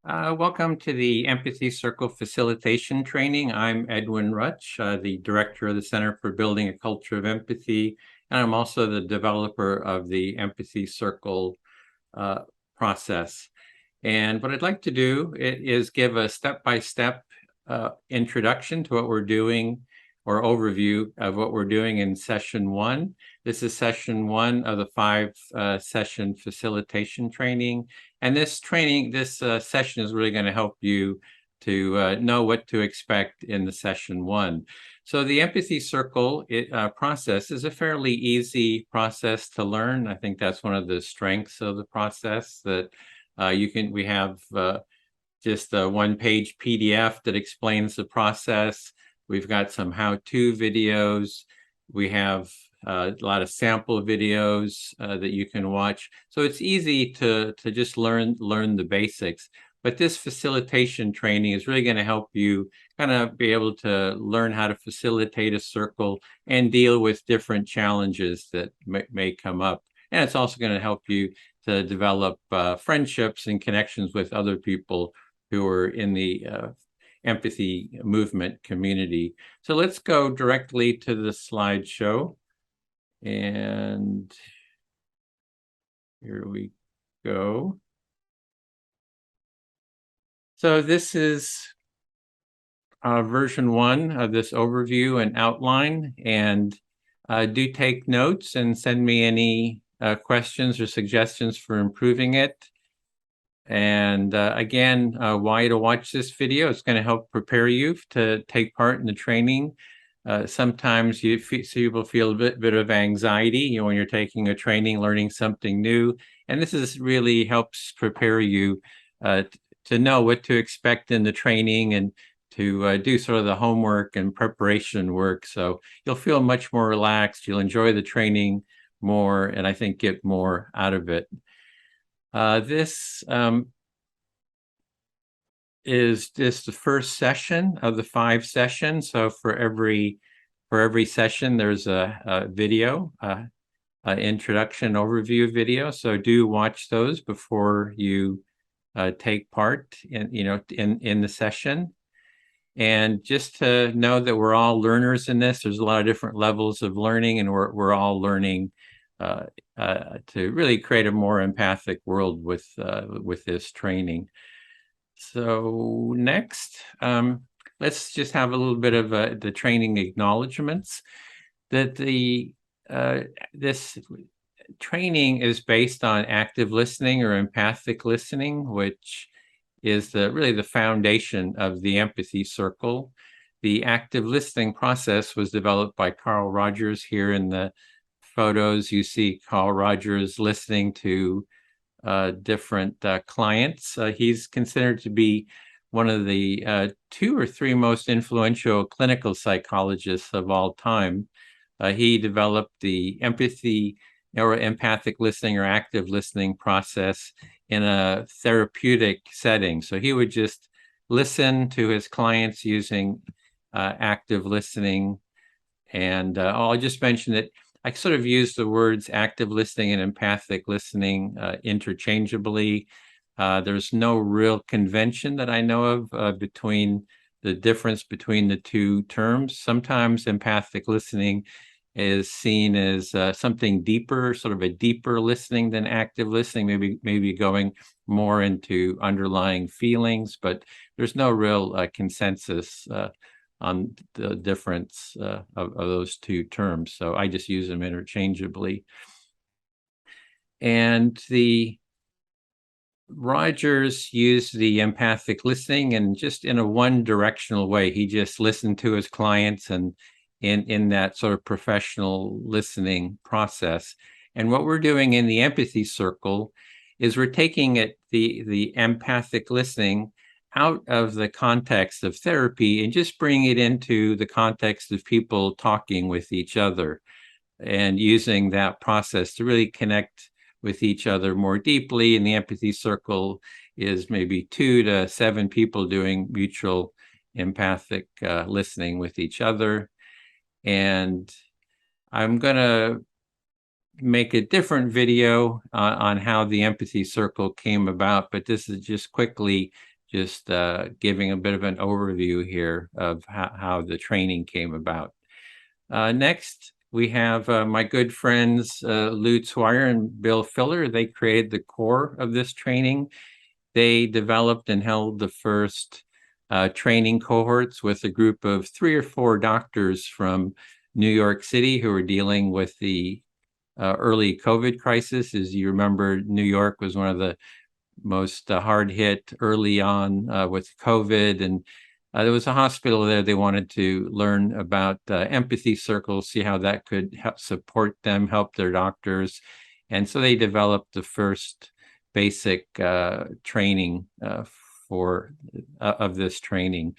Welcome to the Empathy Circle Facilitation Training. I'm Edwin Rutsch, the Director of the Center for Building a Culture of Empathy, and I'm also the developer of the Empathy Circle process. And what I'd like to do is give a step-by-step introduction to what we're doing or overview of what we're doing in session one. This is session one of the 5-session facilitation training. And this session is really going to help you to know what to expect in the session one. So the Empathy Circle process is a fairly easy process to learn. I think that's one of the strengths of the process, that we have just a one-page PDF that explains the process. We've got some how-to videos. We have a lot of sample videos that you can watch. So it's easy to just learn the basics. But this facilitation training is really going to help you kind of be able to learn how to facilitate a circle and deal with different challenges that may come up. And it's also going to help you to develop friendships and connections with other people who are in the empathy movement community. So let's go directly to the slideshow. And here we go. So this is version 1 of this overview and outline. And do take notes and send me any questions or suggestions for improving it. And again, why to watch this video? It's going to help prepare you to take part in the training. Sometimes people feel a bit of anxiety, when you're taking a training, learning something new. And this really helps prepare you to know what to expect in the training and to do sort of the homework and preparation work. So you'll feel much more relaxed. You'll enjoy the training more, and I think get more out of it. This is just the first session of the 5 sessions. So for every session, there's a video, introduction overview video. So do watch those before you take part in the session. And just to know that we're all learners in this. There's a lot of different levels of learning, and we're all learning to really create a more empathic world with this training. So next, let's just have a little bit of the training acknowledgments. That this training is based on active listening or empathic listening, which is really the foundation of the Empathy Circle. The active listening process was developed by Carl Rogers. Here in the photos, you see Carl Rogers listening to different clients. He's considered to be one of the 2 or 3 most influential clinical psychologists of all time. He developed the empathy or empathic listening or active listening process in a therapeutic setting. So he would just listen to his clients using active listening. And I'll just mention that I sort of use the words active listening and empathic listening interchangeably. There's no real convention that I know of between the difference between the 2 terms. Sometimes empathic listening is seen as something deeper, sort of a deeper listening than active listening, maybe going more into underlying feelings, but there's no real consensus on the difference of those 2 terms. So I just use them interchangeably. And the Rogers used the empathic listening and just in a one-directional way. He just listened to his clients and in that sort of professional listening process. And what we're doing in the Empathy Circle is we're taking the empathic listening out of the context of therapy and just bring it into the context of people talking with each other and using that process to really connect with each other more deeply. And the Empathy Circle is maybe 2 to 7 people doing mutual empathic listening with each other. And I'm going to make a different video on how the Empathy Circle came about, but this is just quickly just giving a bit of an overview here of how the training came about. Next, we have my good friends Lou Swire and Bill Filler. They created the core of this training. They developed and held the first training cohorts with a group of 3 or 4 doctors from New York City who were dealing with the early COVID crisis. As you remember, New York was one of the most hard hit early on with COVID, and there was a hospital there. They wanted to learn about empathy circles, see how that could help support them, help their doctors, and so they developed the first basic training of this training.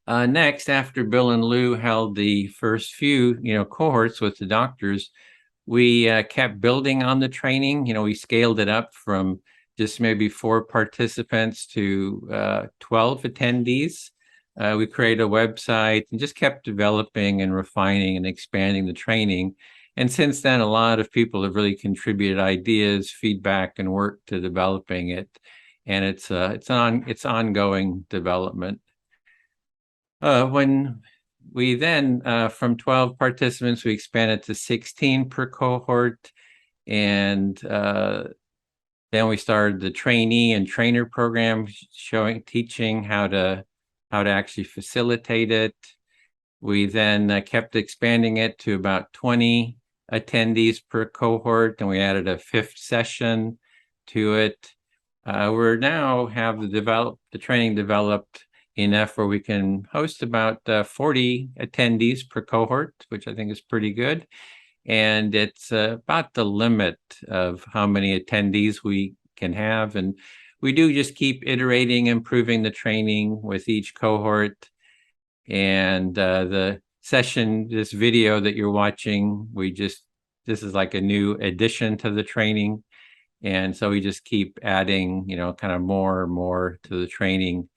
Next, after Bill and Lou held the first few cohorts with the doctors, we kept building on the training. We scaled it up from just maybe 4 participants to 12 attendees. We created a website and just kept developing and refining and expanding the training. And since then, a lot of people have really contributed ideas, feedback, and work to developing it. And it's ongoing development. When we then, from 12 participants, we expanded to 16 per cohort. And then we started the trainee and trainer program, teaching how to actually facilitate it. We then kept expanding it to about 20 attendees per cohort, and we added a 5th session to it. We're now have the training developed enough where we can host about 40 attendees per cohort, which I think is pretty good. And it's about the limit of how many attendees we can have. And we do just keep iterating, improving the training with each cohort. And the session, this video that you're watching, this is like a new addition to the training. And so we just keep adding, kind of more and more to the training.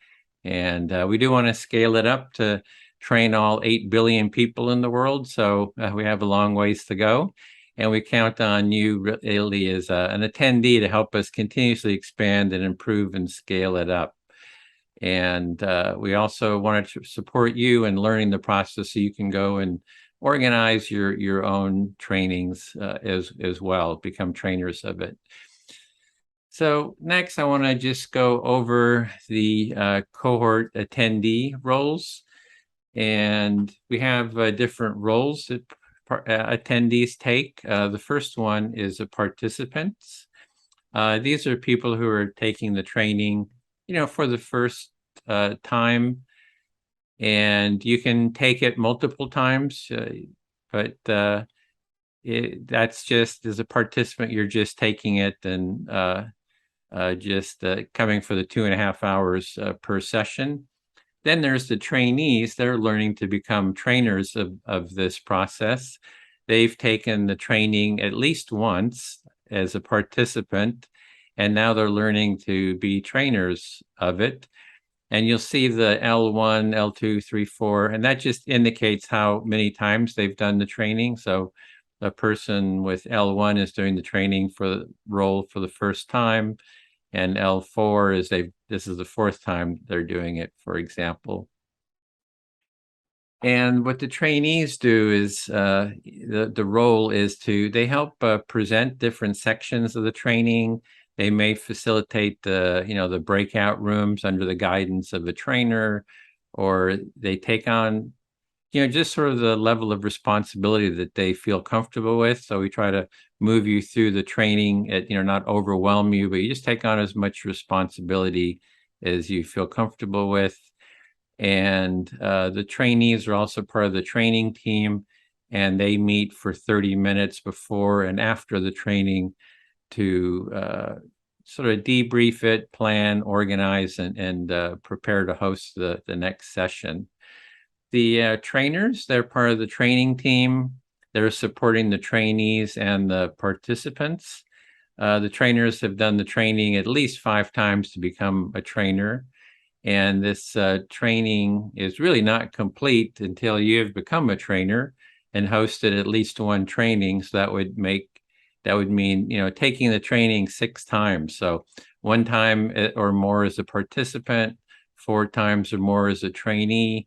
And we do want to scale it up to train all 8 billion people in the world. So we have a long ways to go. And we count on you really as an attendee to help us continuously expand and improve and scale it up. And we also wanted to support you in learning the process so you can go and organize your own trainings as well, become trainers of it. So next, I want to just go over the cohort attendee roles. And we have different roles that attendees take. The first one is the participants. These are people who are taking the training, for the first time. And you can take it multiple times, but that's just as a participant, you're just taking it and just coming for the 2.5 hours per session. Then there's the trainees. They're learning to become trainers of this process. They've taken the training at least once as a participant, and now they're learning to be trainers of it. And you'll see the L1, L2, 3, 4, and that just indicates how many times they've done the training. So a person with L1 is doing the training for the role for the first time, and L4 is this is the 4th time they're doing it, for example. And what the trainees do is the role is they help present different sections of the training. They may facilitate the breakout rooms under the guidance of a trainer, or they take on just sort of the level of responsibility that they feel comfortable with. So we try to move you through the training, not overwhelm you, but you just take on as much responsibility as you feel comfortable with. And the trainees are also part of the training team, and they meet for 30 minutes before and after the training to sort of debrief it, plan, organize, and prepare to host the next session. The trainers, they're part of the training team. They're supporting the trainees and the participants. The trainers have done the training at least 5 times to become a trainer. And this training is really not complete until you have become a trainer and hosted at least 1 training. So that would mean, taking the training 6 times. So 1 time or more as a participant, 4 times or more as a trainee,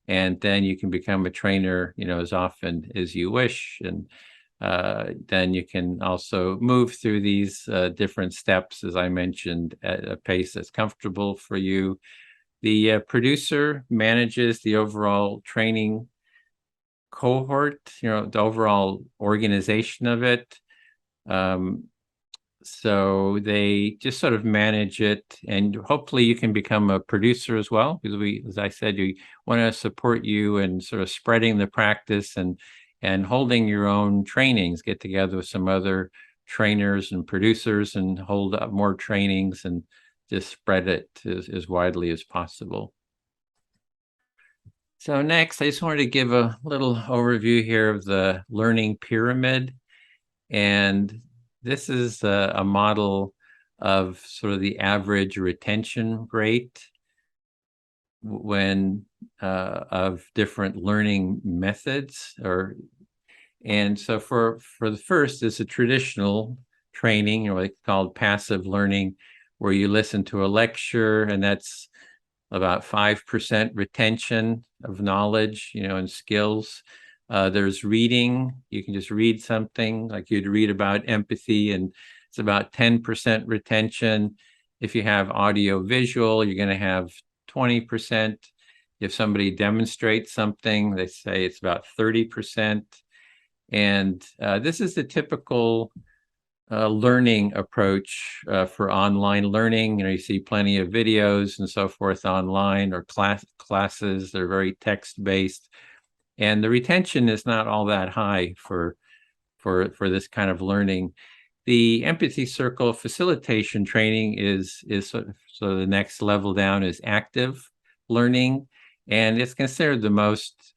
and then you can become a trainer, as often as you wish. And then you can also move through these different steps, as I mentioned, at a pace that's comfortable for you. The producer manages the overall training cohort, the overall organization of it. So they just sort of manage it, and hopefully you can become a producer as well, because as I said, we want to support you in sort of spreading the practice and holding your own trainings. Get together with some other trainers and producers and hold up more trainings and just spread it as widely as possible. So next, I just wanted to give a little overview here of the learning pyramid. And this is a model of sort of the average retention rate when of different learning methods. And so for the first is a traditional training, like called passive learning, where you listen to a lecture, and that's about 5% retention of knowledge, and skills. There's reading. You can just read something, like you'd read about empathy, and it's about 10% retention. If you have audio visual, you're going to have 20%. If somebody demonstrates something, they say it's about 30%. And this is the typical learning approach for online learning. You see plenty of videos and so forth online, or classes. They're very text-based, and the retention is not all that high for this kind of learning. The empathy circle facilitation training is sort of, so the next level down is active learning, and it's considered the most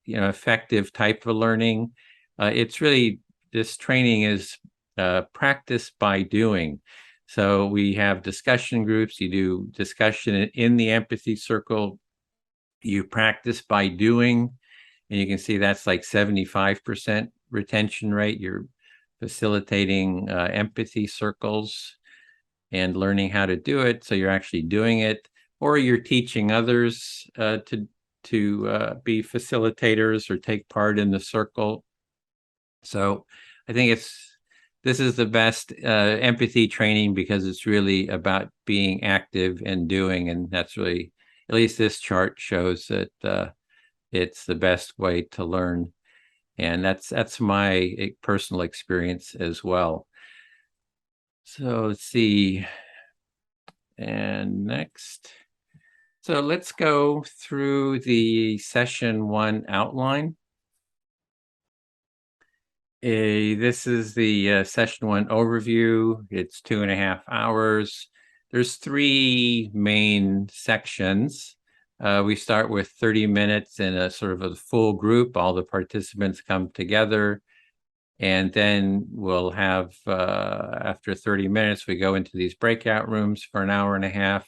effective type of learning. It's really, this training is practice by doing. So we have discussion groups. You do discussion in the empathy circle. You practice by doing, and you can see that's like 75% retention rate. You're facilitating empathy circles and learning how to do it. So you're actually doing it, or you're teaching others to be facilitators or take part in the circle. So I think this is the best empathy training, because it's really about being active and doing, and that's really, at least this chart shows that it's the best way to learn, and that's my personal experience as well. So let's see, and next. So let's go through the session 1 outline. This is the session 1 overview. It's 2.5 hours. There's 3 main sections. We start with 30 minutes in a sort of a full group. All the participants come together, and then we'll have, after 30 minutes, we go into these breakout rooms for an hour and a half,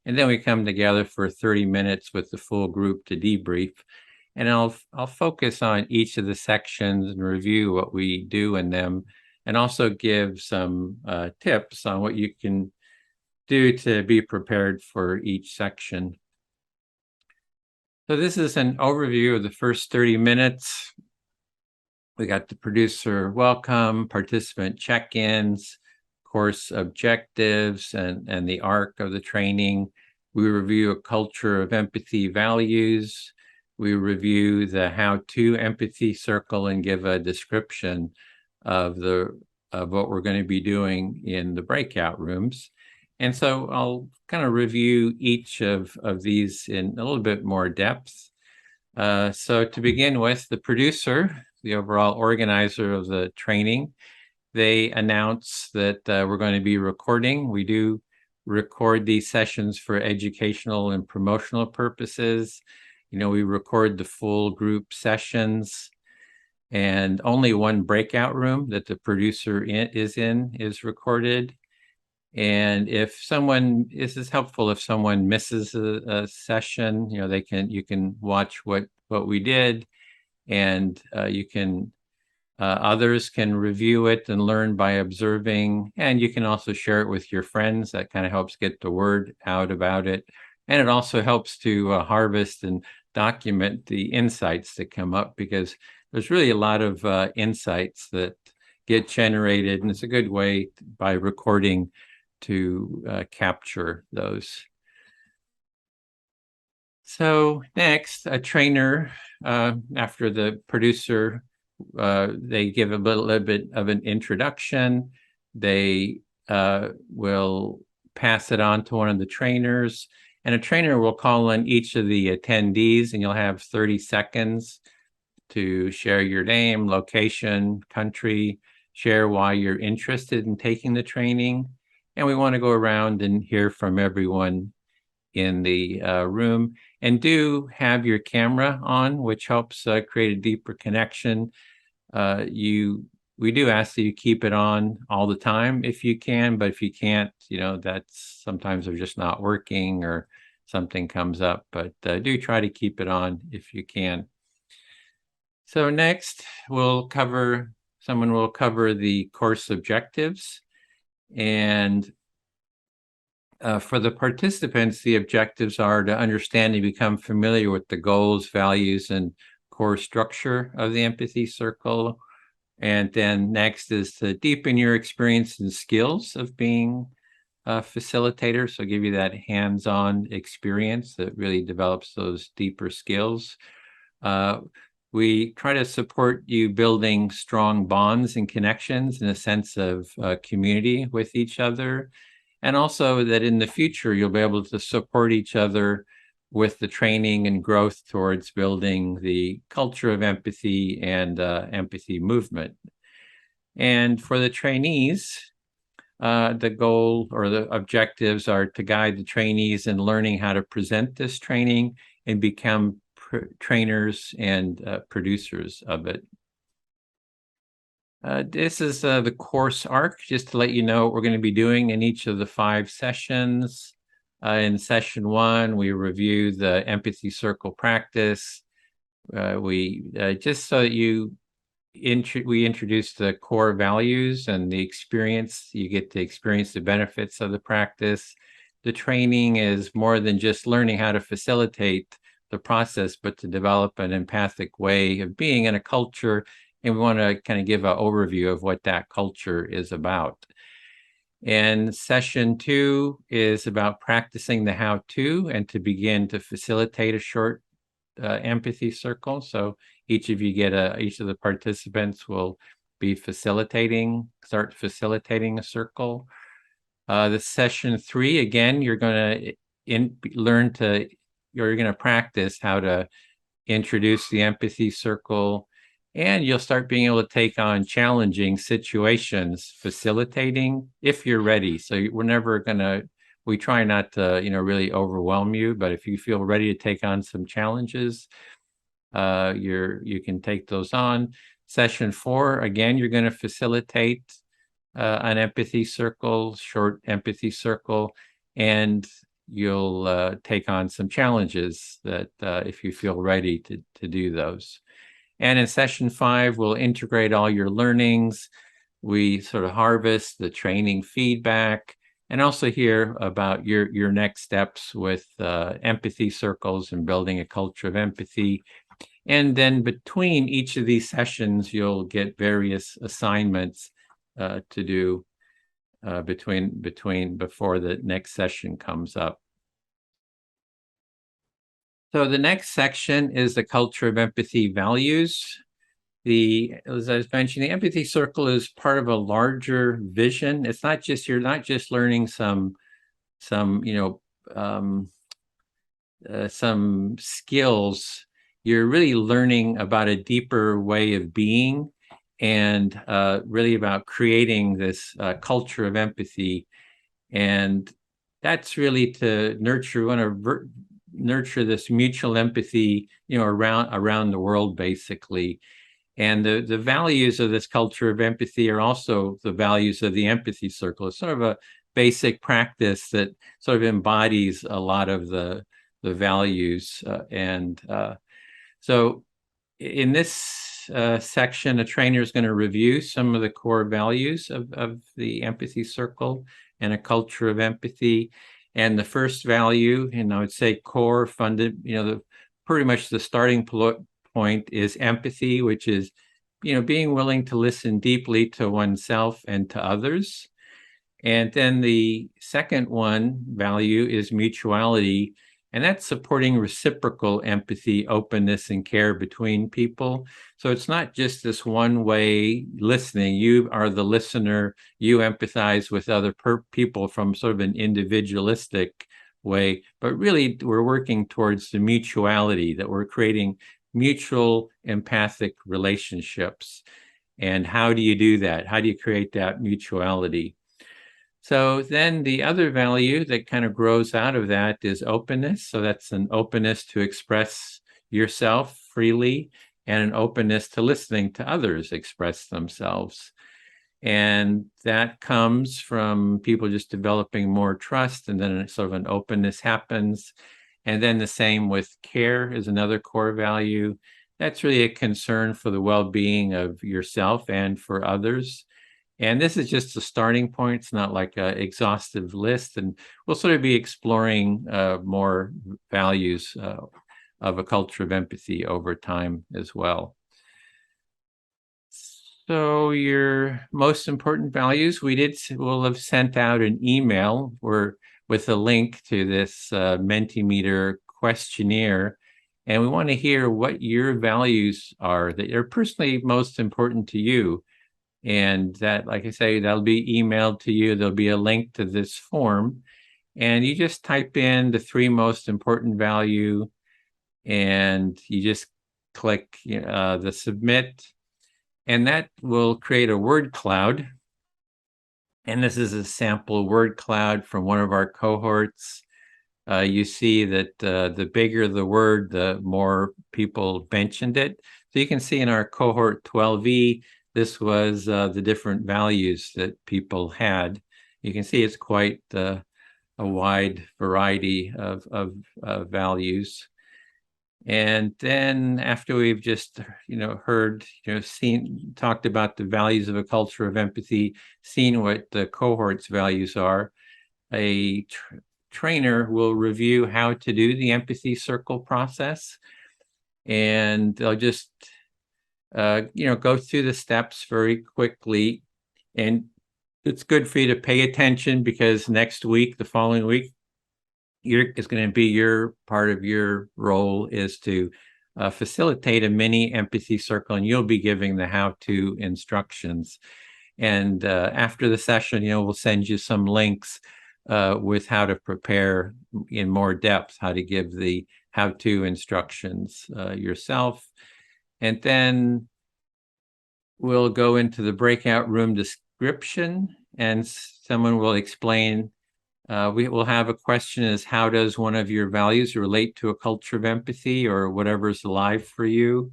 and then we come together for 30 minutes with the full group to debrief. And I'll focus on each of the sections and review what we do in them, and also give some tips on what you can do to be prepared for each section. So this is an overview of the first 30 minutes. We got the producer welcome, participant check-ins, course objectives, and the arc of the training. We review a culture of empathy values. We review the how-to empathy circle and give a description of what we're going to be doing in the breakout rooms. And so I'll kind of review each of these in a little bit more depth. So to begin with, the producer, the overall organizer of the training, they announce that we're going to be recording. We do record these sessions for educational and promotional purposes. We record the full group sessions, and only one breakout room that the producer is recorded. And this is helpful if someone misses a session, you can watch what we did, and you can Others can review it and learn by observing, and you can also share it with your friends. That kind of helps get the word out about it. And it also helps to harvest and document the insights that come up, because there's really a lot of insights that get generated, and it's a good way by recording to capture those. So next, a trainer, after the producer, they give a little bit of an introduction. They will pass it on to one of the trainers, and a trainer will call on each of the attendees, and you'll have 30 seconds to share your name, location, country, share why you're interested in taking the training. And we want to go around and hear from everyone in the room, and do have your camera on, which helps create a deeper connection. We do ask that you keep it on all the time if you can, but if you can't, that's sometimes they're just not working or something comes up, but do try to keep it on if you can. So next, someone will cover the course objectives, and for the participants, the objectives are to understand and become familiar with the goals, values, and core structure of the empathy circle. And then next is to deepen your experience and skills of being a facilitator. So give you that hands-on experience that really develops those deeper skills. We try to support you building strong bonds and connections in a sense of community with each other. And also that in the future, you'll be able to support each other with the training and growth towards building the culture of empathy and empathy movement. And for the trainees, the goal or the objectives are to guide the trainees in learning how to present this training and become trainers and producers of it. This is the course arc, just to let you know what we're going to be doing in each of the 5 sessions. In session 1, we review the empathy circle practice. We just so that we introduce the core values and the experience. You get to experience the benefits of the practice. The training is more than just learning how to facilitate the process, but to develop an empathic way of being in a culture. And we want to kind of give an overview of what that culture is about. And session 2 is about practicing the how-to and to begin to facilitate a short empathy circle. So each of the participants will be start facilitating a circle. The session 3, again, you're going to practice how to introduce the empathy circle, and you'll start being able to take on challenging situations, facilitating if you're ready. So we try not to, really overwhelm you, but if you feel ready to take on some challenges, you can take those on. Session 4, again, you're going to facilitate an empathy circle, short empathy circle, and you'll take on some challenges that if you feel ready to do those. And in session 5, we'll integrate all your learnings. We sort of harvest the training feedback and also hear about your next steps with empathy circles and building a culture of empathy. And then between each of these sessions, you'll get various assignments to do before the next session comes up. So the next section is the culture of empathy values. As I was mentioning, the empathy circle is part of a larger vision. It's not just, you're not just learning some skills. You're really learning about a deeper way of being, and really about creating this culture of empathy. And that's really to nurture this mutual empathy, around the world, basically. And the values of this culture of empathy are also the values of the empathy circle. It's sort of a basic practice that sort of embodies a lot of the values. So in this section, a trainer is going to review some of the core values of the empathy circle and a culture of empathy. And the first value, and I would say core funded, pretty much the starting point is empathy, which is, being willing to listen deeply to oneself and to others. And then the second one value is mutuality, and that's supporting reciprocal empathy, openness, and care between people. So it's not just this one way listening. You are the listener, you empathize with other people from sort of an individualistic way, but really we're working towards the mutuality, that we're creating mutual empathic relationships. And how do you do that? How do you create that mutuality? So then the other value that kind of grows out of that is openness. So that's an openness to express yourself freely and an openness to listening to others express themselves. And that comes from people just developing more trust, and then sort of an openness happens. And then the same with care is another core value. That's really a concern for the well-being of yourself and for others. And this is just a starting point. It's not like an exhaustive list. And we'll sort of be exploring more values of a culture of empathy over time as well. So your most important values, we'll have sent out an email with a link to this Mentimeter questionnaire. And we want to hear what your values are that are personally most important to you. And that, like I say, that'll be emailed to you. There'll be a link to this form. And you just type in the 3 most important value, and you just click the submit. And that will create a word cloud. And this is a sample word cloud from one of our cohorts. You see that the bigger the word, the more people mentioned it. So you can see in our cohort 12E, this was the different values that people had. You can see it's quite a wide variety of values. And then after we've just, heard, talked about the values of a culture of empathy, seen what the cohort's values are, a trainer will review how to do the empathy circle process. And they'll just go through the steps very quickly. And it's good for you to pay attention, because next week, the following week, it's going to be your part of your role is to facilitate a mini empathy circle, and you'll be giving the how-to instructions. And after the session, we'll send you some links with how to prepare in more depth, how to give the how-to instructions yourself. And then we'll go into the breakout room description, and someone will explain. We will have a question is, how does one of your values relate to a culture of empathy, or whatever's alive for you?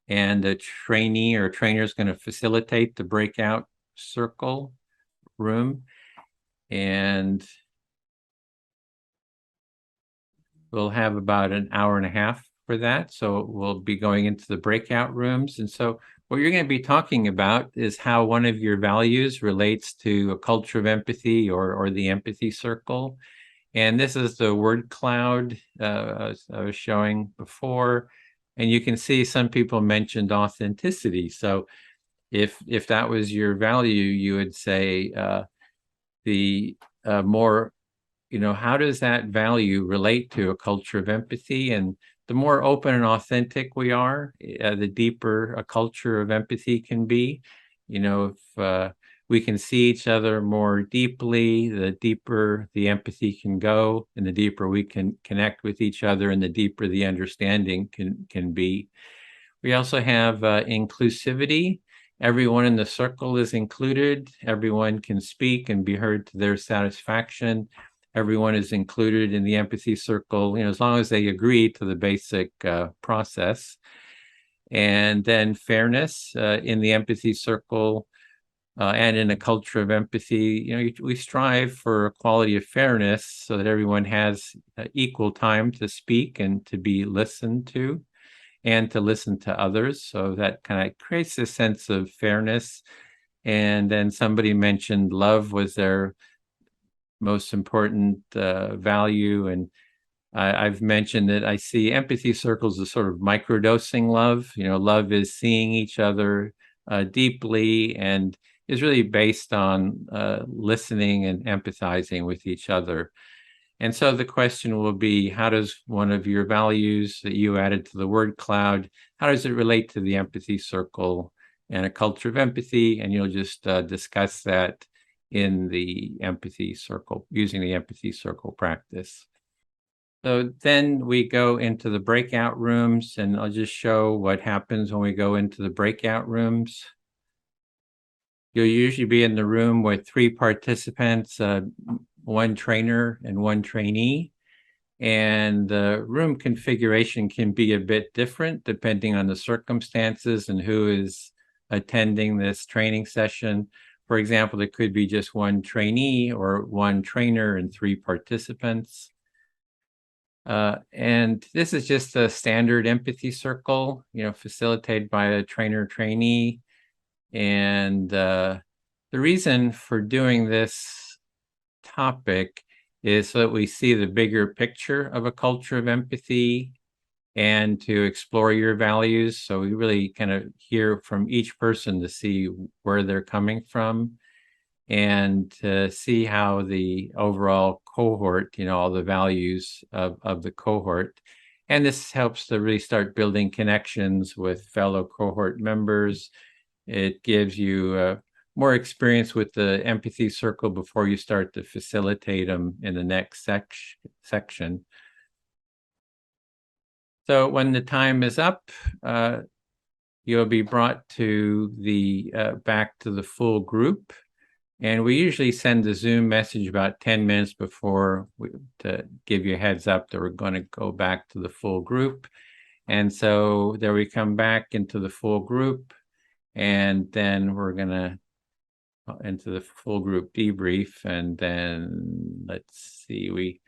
And a trainee or trainer is going to facilitate the breakout circle room. And we'll have about an hour and a half for that. So we'll be going into the breakout rooms. And so what you're going to be talking about is how one of your values relates to a culture of empathy or the empathy circle. And this is the word cloud I was showing before. And you can see some people mentioned authenticity. So if that was your value, you would say the more, how does that value relate to a culture of empathy? And the more open and authentic we are, the deeper a culture of empathy can be. If we can see each other more deeply, the deeper the empathy can go, and the deeper we can connect with each other, and the deeper the understanding can be. We also have inclusivity. Everyone in the circle is included. Everyone can speak and be heard to their satisfaction. Everyone is included in the empathy circle, as long as they agree to the basic process. And then fairness in the empathy circle and in a culture of empathy, we strive for equality of fairness so that everyone has equal time to speak and to be listened to. and to listen to others. So that kind of creates a sense of fairness. And then somebody mentioned love was their most important value. And I've mentioned that I see empathy circles as sort of microdosing love. Love is seeing each other deeply and is really based on listening and empathizing with each other. And so the question will be, how does one of your values that you added to the word cloud, how does it relate to the empathy circle and a culture of empathy? And you'll just discuss that in the empathy circle, using the empathy circle practice. So then we go into the breakout rooms, and I'll just show what happens when we go into the breakout rooms. You'll usually be in the room with 3 participants, one trainer and one trainee. And the room configuration can be a bit different depending on the circumstances and who is attending this training session. For example, there could be just one trainee or one trainer and 3 participants. And this is just a standard empathy circle, facilitated by a trainer trainee. And the reason for doing this topic is so that we see the bigger picture of a culture of empathy and to explore your values. So we really kind of hear from each person to see where they're coming from and to see how the overall cohort, all the values of the cohort. And this helps to really start building connections with fellow cohort members. It gives you more experience with the empathy circle before you start to facilitate them in the next section. So when the time is up, you'll be brought to the back to the full group. And we usually send the Zoom message about 10 minutes before to give you a heads up that we're going to go back to the full group. And so there we come back into the full group, and then we're going to into the full group debrief. And then let's see, we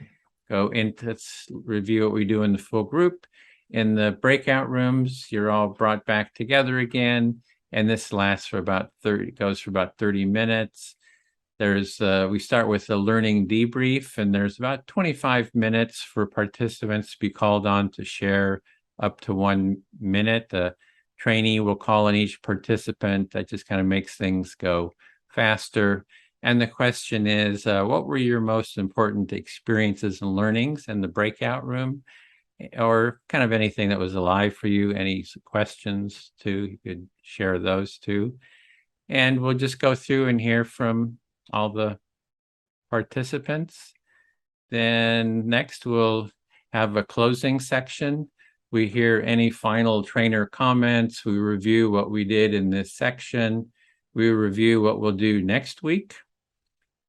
go into, let's review what we do in the full group. In the breakout rooms, you're all brought back together again. And this lasts for about 30 minutes. We start with a learning debrief, and there's about 25 minutes for participants to be called on to share up to 1 minute. The trainee will call on each participant. That just kind of makes things go faster. And the question is, what were your most important experiences and learnings in the breakout room? Or kind of anything that was alive for you, any questions too, you could share those too. And we'll just go through and hear from all the participants. Then next we'll have a closing section. We hear any final trainer comments. We review what we did in this section. We review what we'll do next week.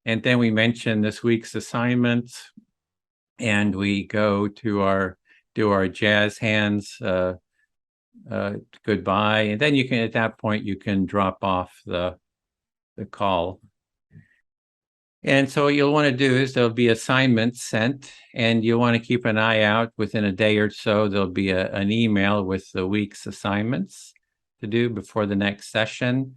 And then we mention this week's assignments. And we go to do our jazz hands goodbye. And then you can, at that point, you can drop off the call. And so what you'll want to do is there'll be assignments sent, and you'll want to keep an eye out. Within a day or so, there'll be an email with the week's assignments to do before the next session.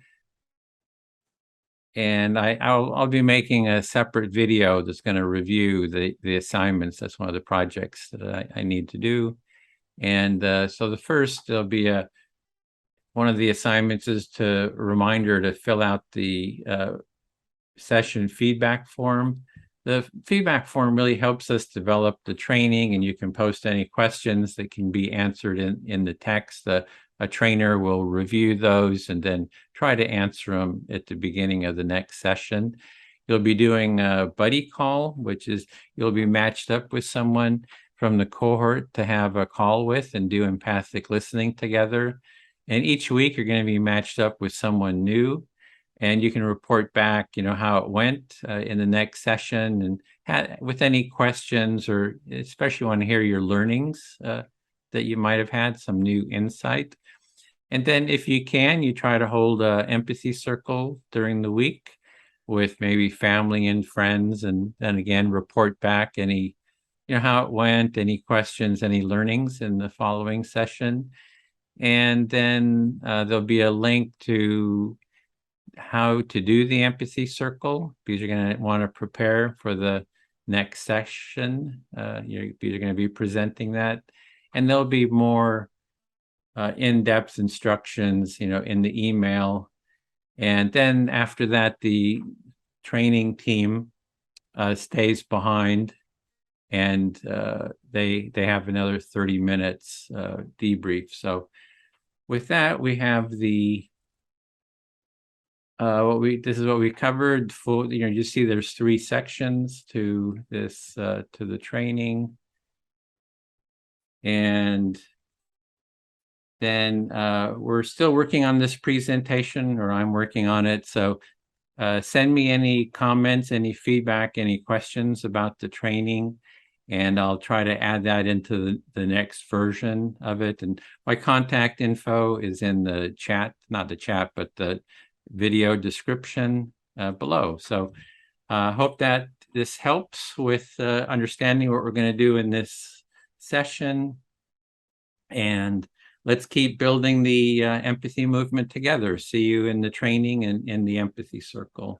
And I'll be making a separate video that's going to review the assignments. That's one of the projects that I need to do. And so the first, there'll be one of the assignments is a reminder to fill out the session feedback form. The feedback form really helps us develop the training, and you can post any questions that can be answered in the text. A trainer will review those and then try to answer them at the beginning of the next session. You'll be doing a buddy call, which is you'll be matched up with someone from the cohort to have a call with and do empathic listening together. And each week you're going to be matched up with someone new, and you can report back, how it went in the next session, and with any questions, or especially want to hear your learnings that you might have had, some new insight. And then if you can, you try to hold an empathy circle during the week with maybe family and friends, and then again, report back any, how it went, any questions, any learnings in the following session. And then there'll be a link to how to do the empathy circle, because you're going to want to prepare for the next session. You're going to be presenting that, and there'll be more in-depth instructions, in the email. And then after that, the training team stays behind, and they have another 30 minutes debrief. So with that, we have the this is what we covered. Full, you see there's 3 sections to this to the training. And then we're still working on this presentation, or I'm working on it. So send me any comments, any feedback, any questions about the training, and I'll try to add that into the next version of it. And my contact info is in the chat, not the chat, but the video description below. So hope that this helps with understanding what we're going to do in this session. And let's keep building the empathy movement together. See you in the training and in the empathy circle.